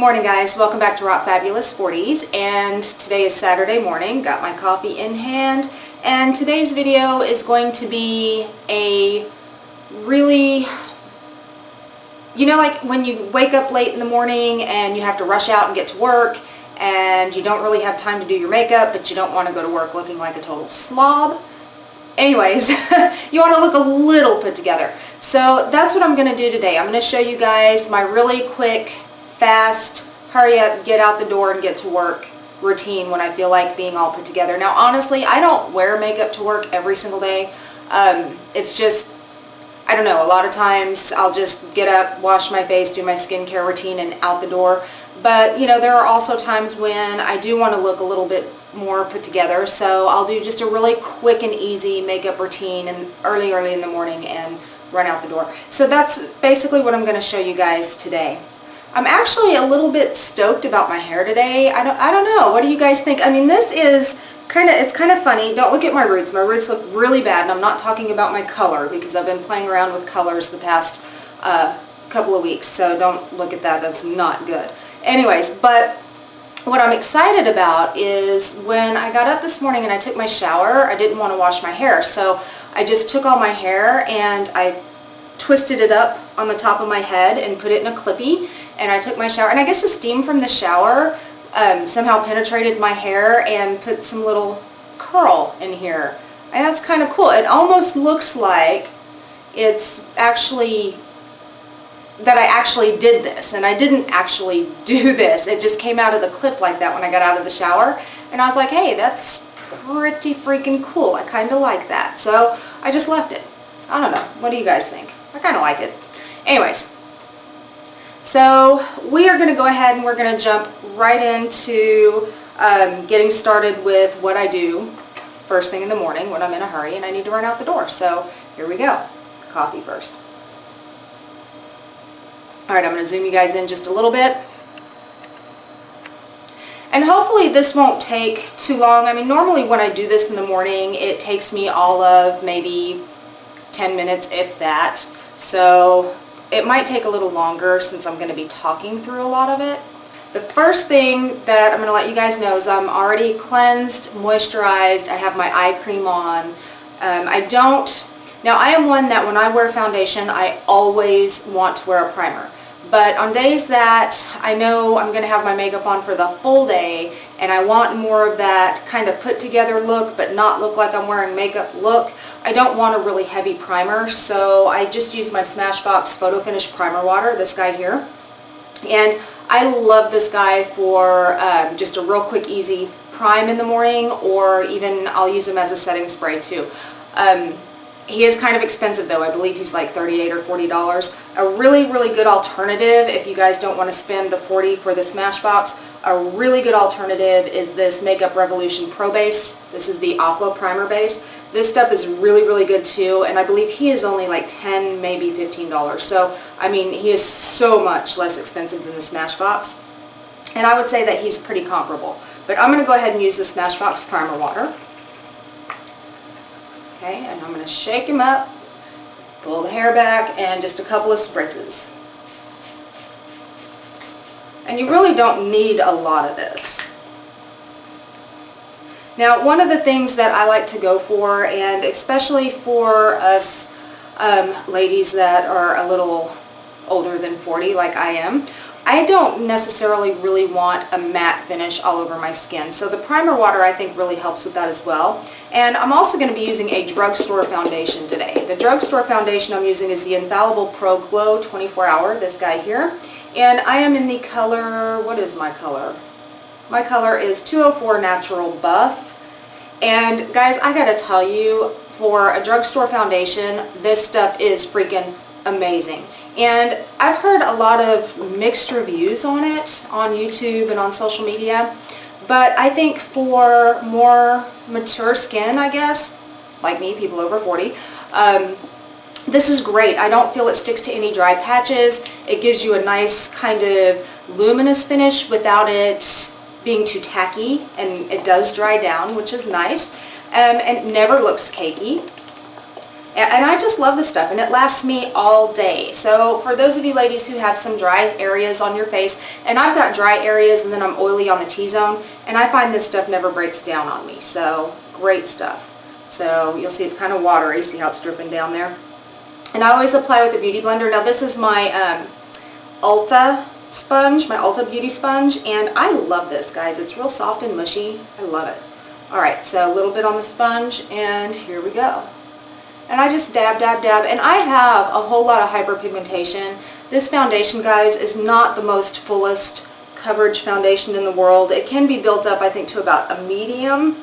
morning, guys. Welcome back to Rock Fabulous 40s, and today is Saturday morning. Got my coffee in hand, and today's video is going to be a really, like when you wake up late in the morning and you have to rush out and get to work and you don't really have time to do your makeup, but you don't want to go to work looking like a total slob. Anyways, you want to look a little put together. So that's what I'm going to do today. I'm going to show you guys my really quick, fast, hurry up, get out the door and get to work routine when I feel like being all put together. Now, honestly, I don't wear makeup to work every single day. It's just, I don't know, a lot of times I'll just get up, wash my face, do my skincare routine, and out the door. But, there are also times when I do want to look a little bit more put together, so I'll do just a really quick and easy makeup routine and early in the morning and run out the door. So that's basically what I'm going to show you guys today. I'm actually a little bit stoked about my hair today. I don't know. What do you guys think? I mean, this is it's kind of funny. Don't look at my roots. My roots look really bad, and I'm not talking about my color because I've been playing around with colors the past couple of weeks, so don't look at that. That's not good. Anyways, but what I'm excited about is when I got up this morning and I took my shower, I didn't want to wash my hair, so I just took all my hair and I twisted it up on the top of my head and put it in a clippy, and I took my shower, and I guess the steam from the shower somehow penetrated my hair and put some little curl in here, and that's kind of cool. It almost looks like it's actually that I actually did this, and I didn't actually do this. It just came out of the clip like that when I got out of the shower, and I was like, hey, that's pretty freaking cool. I kind of like that, so I just left it. I don't know. What do you guys think? I kind of like it. Anyways, so we are going to go ahead and we're going to jump right into getting started with what I do first thing in the morning when I'm in a hurry and I need to run out the door. So here we go. Coffee first. Alright, I'm going to zoom you guys in just a little bit. And hopefully this won't take too long. I mean, normally when I do this in the morning, it takes me all of maybe 10 minutes, if that. So it might take a little longer since I'm going to be talking through a lot of it. The first thing that I'm going to let you guys know is I'm already cleansed, moisturized. I have my eye cream on. Now, I am one that when I wear foundation, I always want to wear a primer. But on days that I know I'm going to have my makeup on for the full day and I want more of that kind of put together look but not look like I'm wearing makeup look, I don't want a really heavy primer. So I just use my Smashbox Photofinish primer water, this guy here. And I love this guy for just a real quick, easy prime in the morning, or even I'll use him as a setting spray too. He is kind of expensive though. I believe he's like $38 or $40. A really, really good alternative if you guys don't want to spend the $40 for the Smashbox. A really good alternative is this Makeup Revolution Pro Base. This is the Aqua Primer Base. This stuff is really, really good too, and I believe he is only like $10, maybe $15. So, I mean, he is so much less expensive than the Smashbox. And I would say that he's pretty comparable. But I'm going to go ahead and use the Smashbox Primer Water. Okay, and I'm going to shake him up, pull the hair back, and just a couple of spritzes. And you really don't need a lot of this. Now, one of the things that I like to go for, and especially for us ladies that are a little older than 40 like I am, I don't necessarily really want a matte finish all over my skin. So the primer water I think really helps with that as well. And I'm also going to be using a drugstore foundation today. The drugstore foundation I'm using is the Infallible Pro Glow 24 Hour, this guy here. And I am in the color, what is my color? My color is 204 Natural Buff. And guys, I gotta tell you, for a drugstore foundation, this stuff is freaking amazing. And I've heard a lot of mixed reviews on it on YouTube and on social media, but I think for more mature skin, I guess, like me, people over 40, this is great. I don't feel it sticks to any dry patches. It gives you a nice kind of luminous finish without it being too tacky, and it does dry down, which is nice, and it never looks cakey. And I just love this stuff, and it lasts me all day. So for those of you ladies who have some dry areas on your face, and I've got dry areas and then I'm oily on the T-zone, and I find this stuff never breaks down on me. So great stuff. So you'll see it's kind of watery. See how it's dripping down there? And I always apply with a beauty blender. Now this is my Ulta sponge, my Ulta beauty sponge, and I love this, guys. It's real soft and mushy. I love it. Alright, so a little bit on the sponge, and here we go. And I just dab, dab, dab, and I have a whole lot of hyperpigmentation. This foundation, guys, is not the most fullest coverage foundation in the world. It can be built up, I think, to about a medium,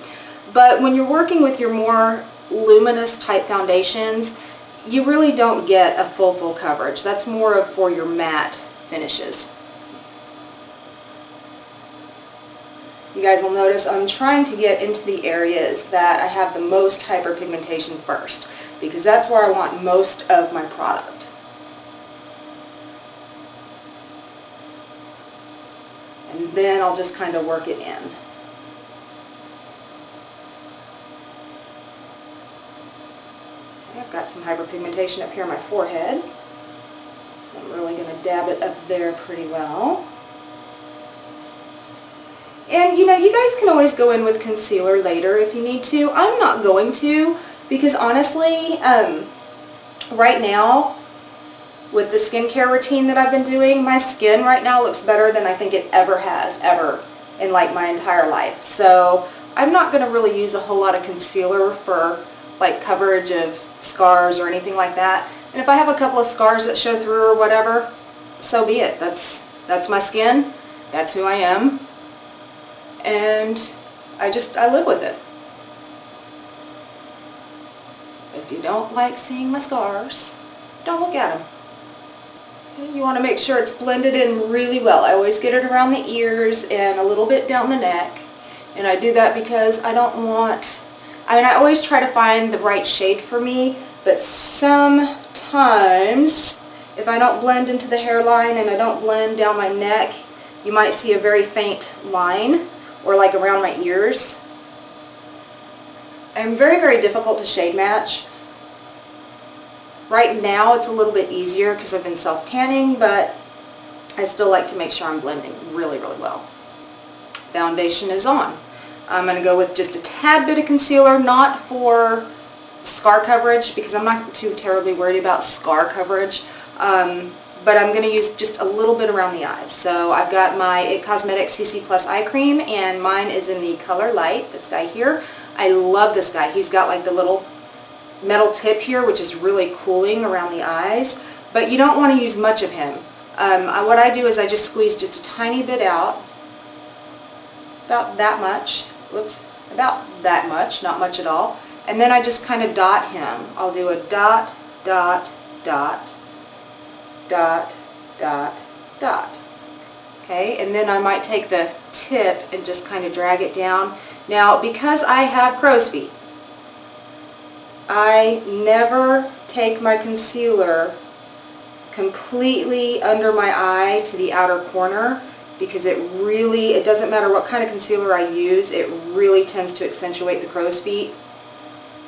but when you're working with your more luminous type foundations, you really don't get a full coverage. That's more of for your matte finishes. You guys will notice I'm trying to get into the areas that I have the most hyperpigmentation first, because that's where I want most of my product. And then I'll just kind of work it in. Okay, I've got some hyperpigmentation up here on my forehead, so I'm really going to dab it up there pretty well. And you know, you guys can always go in with concealer later if you need to. I'm not going to, because honestly, right now, with the skincare routine that I've been doing, my skin right now looks better than I think it ever has, ever, in like my entire life. So I'm not going to really use a whole lot of concealer for like coverage of scars or anything like that. And if I have a couple of scars that show through or whatever, so be it. That's my skin. That's who I am. And I live with it. If you don't like seeing my scars, don't look at them. You want to make sure it's blended in really well. I always get it around the ears and a little bit down the neck. And I do that because I don't want, I always try to find the right shade for me, but sometimes if I don't blend into the hairline and I don't blend down my neck, you might see a very faint line, or like around my ears. I'm very difficult to shade match. Right now it's a little bit easier because I've been self-tanning, but I still like to make sure I'm blending really well. Foundation is on. I'm going to go with just a tad bit of concealer, not for scar coverage because I'm not too terribly worried about scar coverage. But I'm going to use just a little bit around the eyes. So I've got my IT Cosmetics CC Plus Eye Cream, and mine is in the color Light, this guy here. I love this guy. He's got like the little metal tip here, which is really cooling around the eyes, but you don't want to use much of him. What I do is I just squeeze just a tiny bit out, about that much, whoops, about that much, not much at all, and then I just kind of dot him. I'll do a dot, dot, dot, dot, dot, dot. Okay, and then I might take the tip and just kind of drag it down. Now, because I have crow's feet, I never take my concealer completely under my eye to the outer corner, because it doesn't matter what kind of concealer I use, it really tends to accentuate the crow's feet.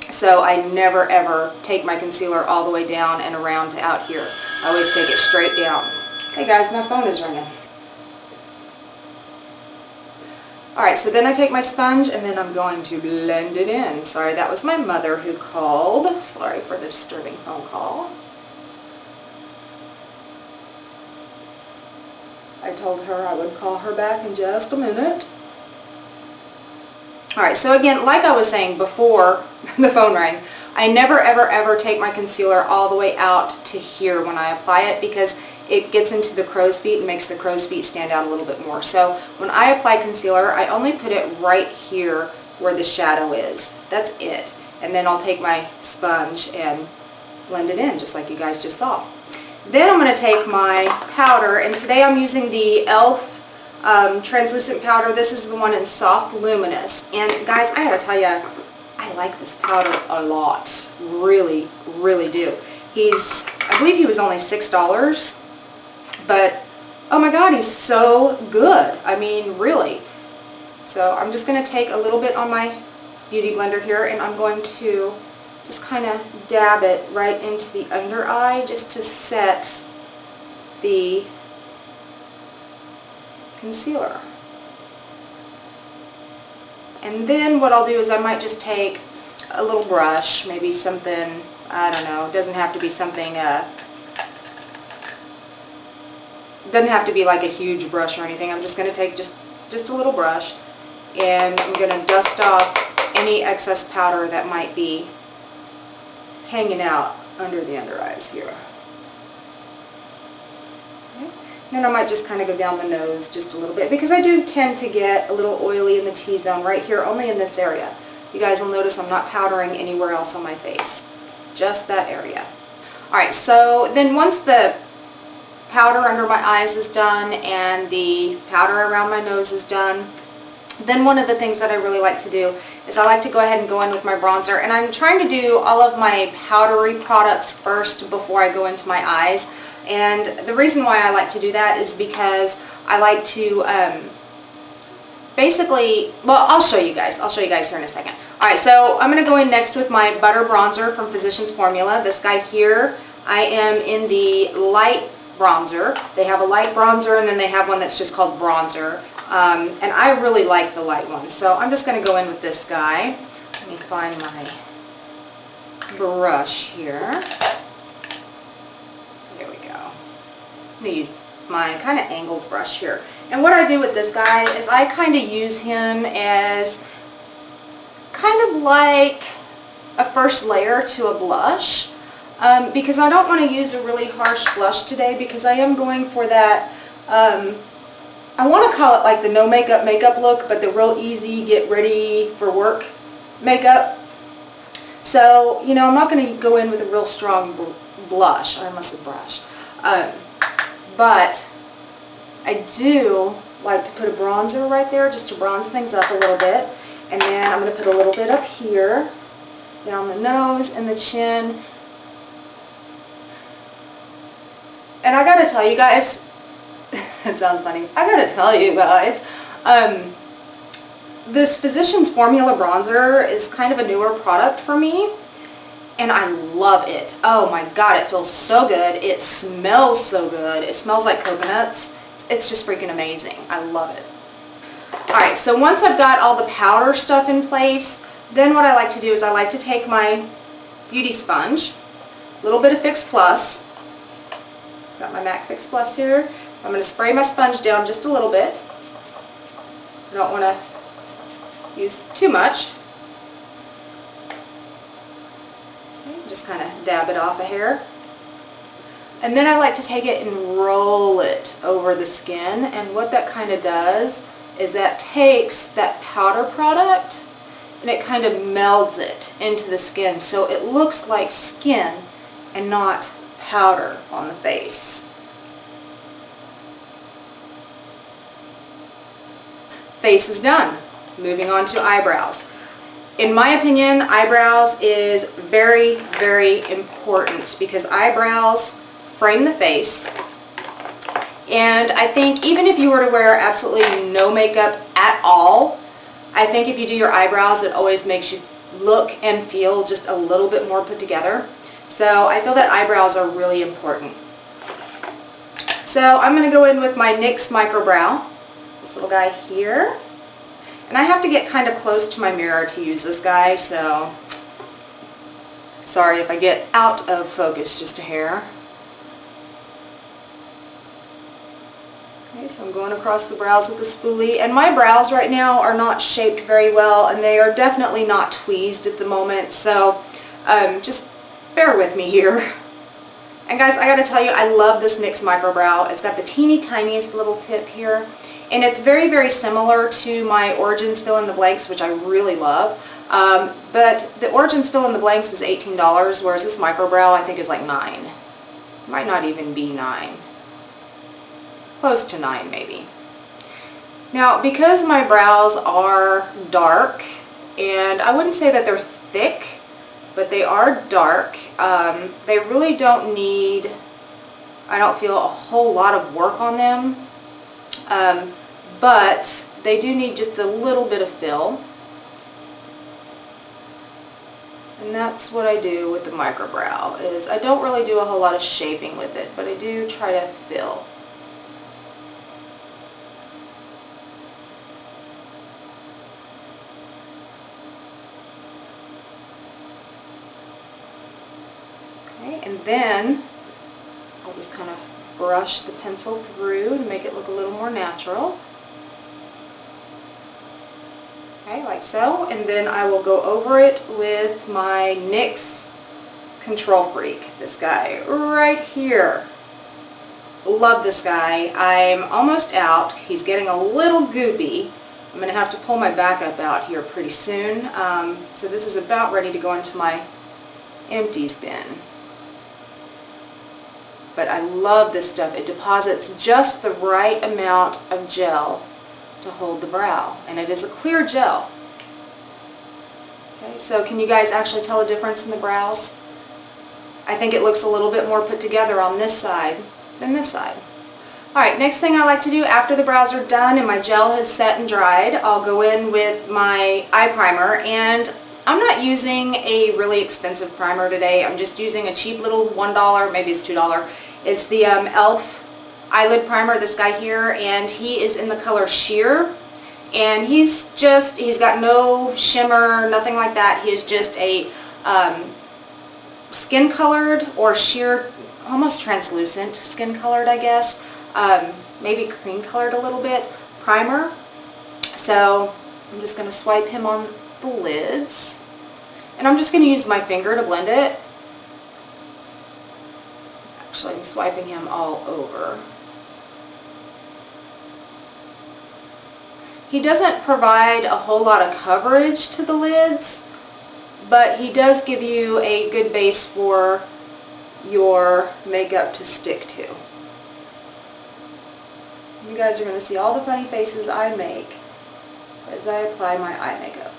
So I never ever take my concealer all the way down and around to out here. I always take it straight down. Hey guys, my phone is ringing. Alright, so then I take my sponge and then I'm going to blend it in. Sorry, that was my mother who called. Sorry for the disturbing phone call. I told her I would call her back in just a minute. Alright, so again, like I was saying before the phone rang, I never ever take my concealer all the way out to here when I apply it, because it gets into the crow's feet and makes the crow's feet stand out a little bit more. So when I apply concealer, I only put it right here where the shadow is. That's it. And then I'll take my sponge and blend it in, just like you guys just saw. Then I'm going to take my powder, and today I'm using the e.l.f. translucent powder. This is the one in Soft Luminous. And guys, I gotta tell you, I like this powder a lot. Really do. I believe he was only $6, but oh my god, he's so good. I mean, really. So I'm just going to take a little bit on my beauty blender here, and I'm going to just kind of dab it right into the under eye just to set the concealer. And then what I'll do is I might just take a little brush, maybe something, I don't know, it doesn't have to be something, doesn't have to be like a huge brush or anything. I'm just going to take just a little brush, and I'm going to dust off any excess powder that might be hanging out under the under eyes here. Okay. Then I might just kind of go down the nose just a little bit, because I do tend to get a little oily in the T-zone right here, only in this area. You guys will notice I'm not powdering anywhere else on my face, just that area. Alright, so then once the powder under my eyes is done and the powder around my nose is done, then one of the things that I really like to do is I like to go ahead and go in with my bronzer. And I'm trying to do all of my powdery products first before I go into my eyes. And the reason why I like to do that is because I like to basically, well, I'll show you guys here in a second. Alright, so I'm going to go in next with my Butter Bronzer from Physicians Formula. This guy here, I am in the light bronzer. They have a light bronzer, and then they have one that's just called bronzer. And I really like the light one. So I'm just going to go in with this guy. Let me find my brush here. There we go. I'm going to use my kind of angled brush here. And what I do with this guy is I kind of use him as kind of like a first layer to a blush. Because I don't want to use a really harsh blush today, because I am going for that, I want to call it like the no makeup look, but the real easy get ready for work makeup. So, you know, I'm not going to go in with a real strong blush. I must have brush. But I do like to put a bronzer right there just to bronze things up a little bit. And then I'm going to put a little bit up here, down the nose and the chin. And I gotta tell you guys, it sounds funny, I gotta tell you guys, this Physicians Formula bronzer is kind of a newer product for me, and I love it. Oh my god, it feels so good. It smells so good. It smells like coconuts. It's just freaking amazing. I love it. Alright, so once I've got all the powder stuff in place, then what I like to do is I like to take my beauty sponge, a little bit of Fix Plus. Got my MAC Fix Plus here. I'm going to spray my sponge down just a little bit. I don't want to use too much. Okay, just kind of dab it off a hair. And then I like to take it and roll it over the skin. And what that kind of does is that takes that powder product and it kind of melds it into the skin, so it looks like skin and not powder on the face. Face is done. Moving on to eyebrows. In my opinion, eyebrows is very, very important, because eyebrows frame the face. And I think even if you were to wear absolutely no makeup at all, I think if you do your eyebrows, it always makes you look and feel just a little bit more put together. So I feel that eyebrows are really important. So I'm going to go in with my NYX Microbrow, this little guy here. And I have to get kind of close to my mirror to use this guy, so sorry if I get out of focus just a hair. Okay, so I'm going across the brows with the spoolie, and my brows right now are not shaped very well, and they are definitely not tweezed at the moment, so just bear with me here. And guys, I gotta tell you, I love this NYX Microbrow. It's got the teeny tiniest little tip here, and it's very, very similar to my Origins Fill in the Blanks, which I really love. But the Origins Fill in the Blanks is $18, whereas this Microbrow I think is like $9. Might not even be $9. Close to $9 maybe. Now, because my brows are dark, and I wouldn't say that they're thick, but they are dark, they really don't need, I don't feel a whole lot of work on them, but they do need just a little bit of fill. And that's what I do with the microbrow, is I don't really do a whole lot of shaping with it, but I do try to fill. Okay, and then I'll just kind of brush the pencil through to make it look a little more natural. Okay, like so, and then I will go over it with my NYX Control Freak, this guy right here. Love this guy. I'm almost out. He's getting a little goopy. I'm going to have to pull my backup out here pretty soon. So this is about ready to go into my empties bin. But I love this stuff. It deposits just the right amount of gel to hold the brow, and it is a clear gel. Okay, so can you guys actually tell a difference in the brows? I think it looks a little bit more put together on this side than this side. Alright, next thing I like to do after the brows are done and my gel has set and dried, I'll go in with my eye primer, and I'm not using a really expensive primer today. I'm just using a cheap little $1, maybe it's $2. It's the e.l.f. eyelid primer, this guy here, and he is in the color Sheer, and he's got no shimmer, nothing like that. He is just a skin colored or sheer, almost translucent skin colored, I guess, maybe cream colored a little bit primer. So I'm just going to swipe him on the lids, and I'm just going to use my finger to blend it. Actually, I'm swiping him all over. He doesn't provide a whole lot of coverage to the lids, but he does give you a good base for your makeup to stick to. You guys are going to see all the funny faces I make as I apply my eye makeup.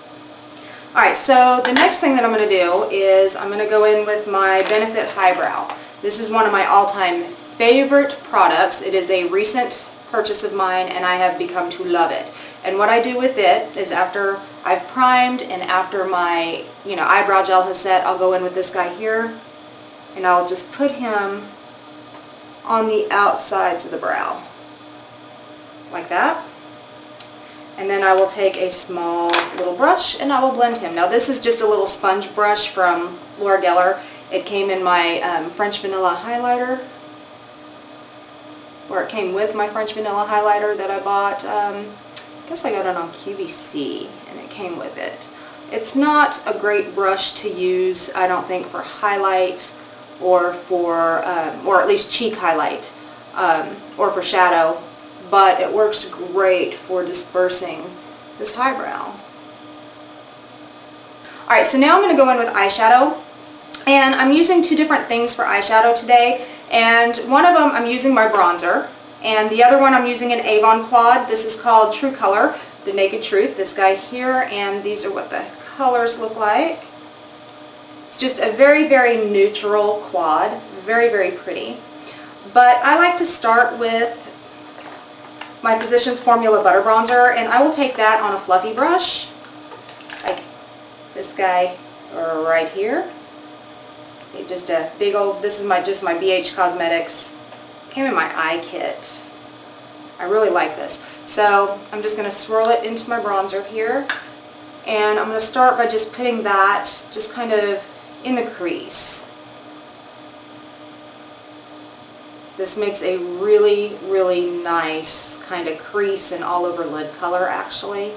Alright, so the next thing that I'm going to do is I'm going to go in with my Benefit Highbrow. This is one of my all-time favorite products. It is a recent purchase of mine, and I have become to love it. And what I do with it is, after I've primed and after my eyebrow gel has set, I'll go in with this guy here, and I'll just put him on the outsides of the brow like that. And then I will take a small little brush and I will blend him. Now this is just a little sponge brush from Laura Geller. It came in my French Vanilla highlighter, or it came with my French Vanilla highlighter that I bought. I guess I got it on QVC, and it came with it. It's not a great brush to use, I don't think, for highlight or for, or at least cheek highlight, or for shadow, but it works great for dispersing this highbrow. Alright, so now I'm going to go in with eyeshadow, and I'm using two different things for eyeshadow today, and one of them I'm using my bronzer, and the other one I'm using an Avon quad. This is called True Color, the Naked Truth, this guy here, and these are what the colors look like. It's just a very, very neutral quad, very, very pretty. But I like to start with my Physicians Formula Butter Bronzer, and I will take that on a fluffy brush, like this guy right here. Just a big old, this is just my BH Cosmetics, came in my eye kit. I really like this. So I'm just going to swirl it into my bronzer here, and I'm going to start by just putting that just kind of in the crease. This makes a really, really nice kind of crease and all over lid color, actually.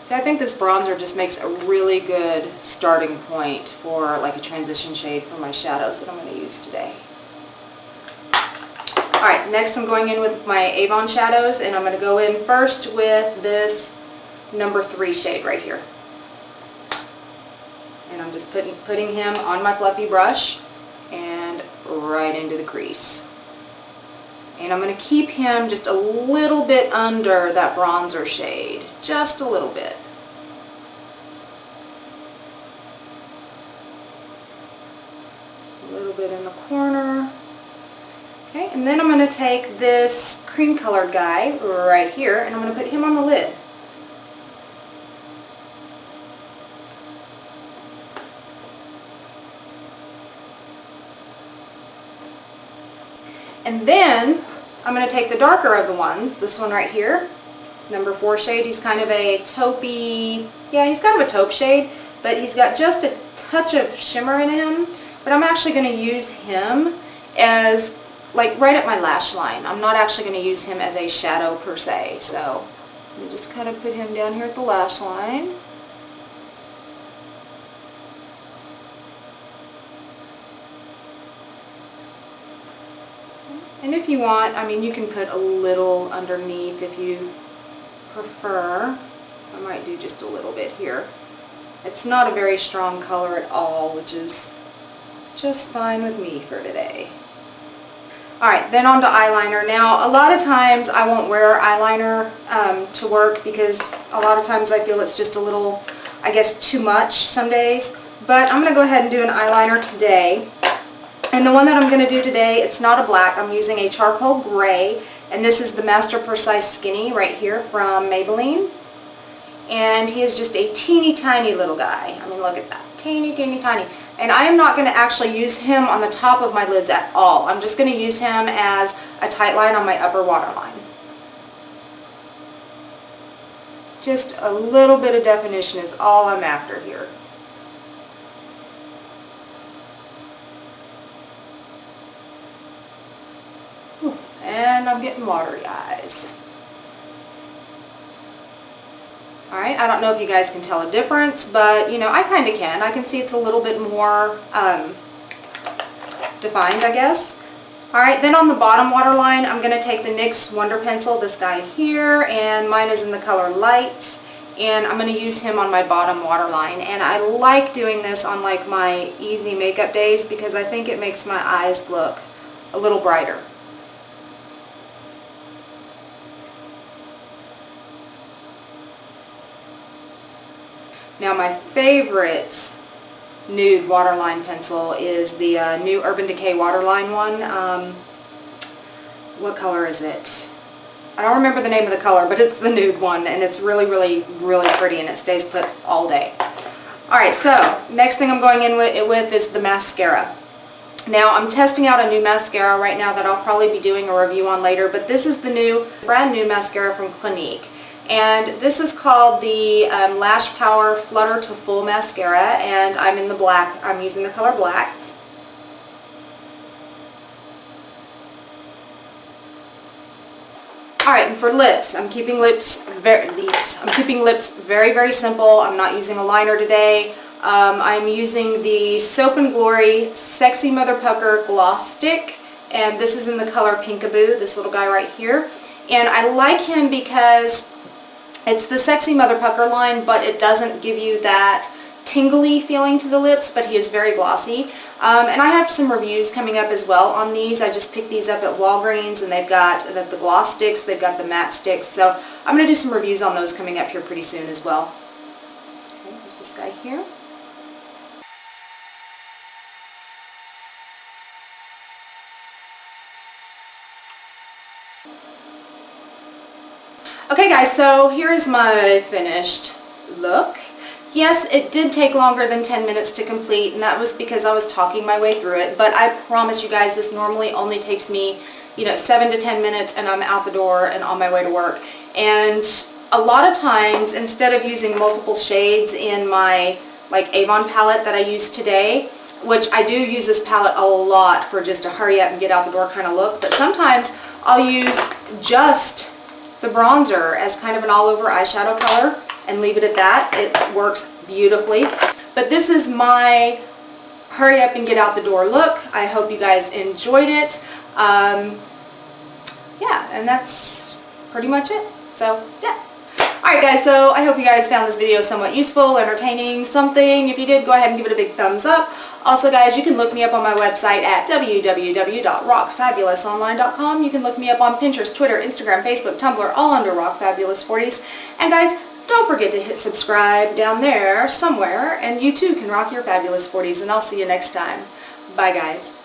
I think this bronzer just makes a really good starting point for like a transition shade for my shadows that I'm going to use today. Alright, next I'm going in with my Avon shadows, and I'm going to go in first with this number 3 shade right here. And I'm just putting him on my fluffy brush and right into the crease. And I'm going to keep him just a little bit under that bronzer shade, just a little bit. A little bit in the corner. Okay, and then I'm going to take this cream colored guy right here, and I'm going to put him on the lid. And then I'm going to take the darker of the ones, this one right here, number 4 shade. He's kind of a taupey, yeah, he's kind of a taupe shade, but he's got just a touch of shimmer in him. But I'm actually going to use him as like right at my lash line. I'm not actually going to use him as a shadow per se. So let me just kind of put him down here at the lash line. And if you want, I mean, you can put a little underneath if you prefer. I might do just a little bit here. It's not a very strong color at all, which is just fine with me for today. Alright, then on to eyeliner. Now, a lot of times I won't wear eyeliner to work because a lot of times I feel it's just a little, I guess, too much some days. But I'm going to go ahead and do an eyeliner today. And the one that I'm going to do today, it's not a black. I'm using a charcoal gray. And this is the Master Precise Skinny right here from Maybelline. And he is just a teeny tiny little guy. I mean, look at that. Teeny, teeny, tiny. And I am not going to actually use him on the top of my lids at all. I'm just going to use him as a tight line on my upper waterline. Just a little bit of definition is all I'm after here. And I'm getting watery eyes. Alright, I don't know if you guys can tell a difference, but you know, I kind of can. I can see it's a little bit more defined, I guess. Alright, then on the bottom waterline, I'm going to take the NYX Wonder Pencil, this guy here, and mine is in the color Light. And I'm going to use him on my bottom waterline. And I like doing this on like my easy makeup days because I think it makes my eyes look a little brighter. Now my favorite nude waterline pencil is the new Urban Decay waterline one. What color is it? I don't remember the name of the color, but it's the nude one, and it's really, really, really pretty, and it stays put all day. Alright, so next thing I'm going in with is the mascara. Now I'm testing out a new mascara right now that I'll probably be doing a review on later, but this is the brand new mascara from Clinique. And this is called the Lash Power Flutter to Full Mascara, and I'm in the black. I'm using the color black. Alright, and for lips, I'm keeping lips very, very simple. I'm not using a liner today. I'm using the Soap & Glory Sexy Mother Pucker Gloss Stick, and this is in the color Pinkaboo, this little guy right here. And I like him because it's the Sexy Mother Pucker line, but it doesn't give you that tingly feeling to the lips, but he is very glossy. And I have some reviews coming up as well on these. I just picked these up at Walgreens, and they've got the gloss sticks, they've got the matte sticks, so I'm going to do some reviews on those coming up here pretty soon as well. Okay, there's this guy here. Okay guys, so here's my finished look. Yes, it did take longer than 10 minutes to complete, and that was because I was talking my way through it, but I promise you guys this normally only takes me, 7 to 10 minutes, and I'm out the door and on my way to work. And a lot of times, instead of using multiple shades in my Avon palette that I used today, which I do use this palette a lot for just a hurry up and get out the door kind of look, but sometimes I'll use just the bronzer as kind of an all-over eyeshadow color and leave it at that. It works beautifully. But this is my hurry up and get out the door look. I hope you guys enjoyed it. Yeah, and that's pretty much it. So, yeah. Alright guys, so I hope you guys found this video somewhat useful, entertaining, something. If you did, go ahead and give it a big thumbs up. Also guys, you can look me up on my website at www.rockfabulousonline.com. You can look me up on Pinterest, Twitter, Instagram, Facebook, Tumblr, all under rockfabulous40s. And guys, don't forget to hit subscribe down there somewhere, and you too can rock your fabulous 40s, and I'll see you next time. Bye guys.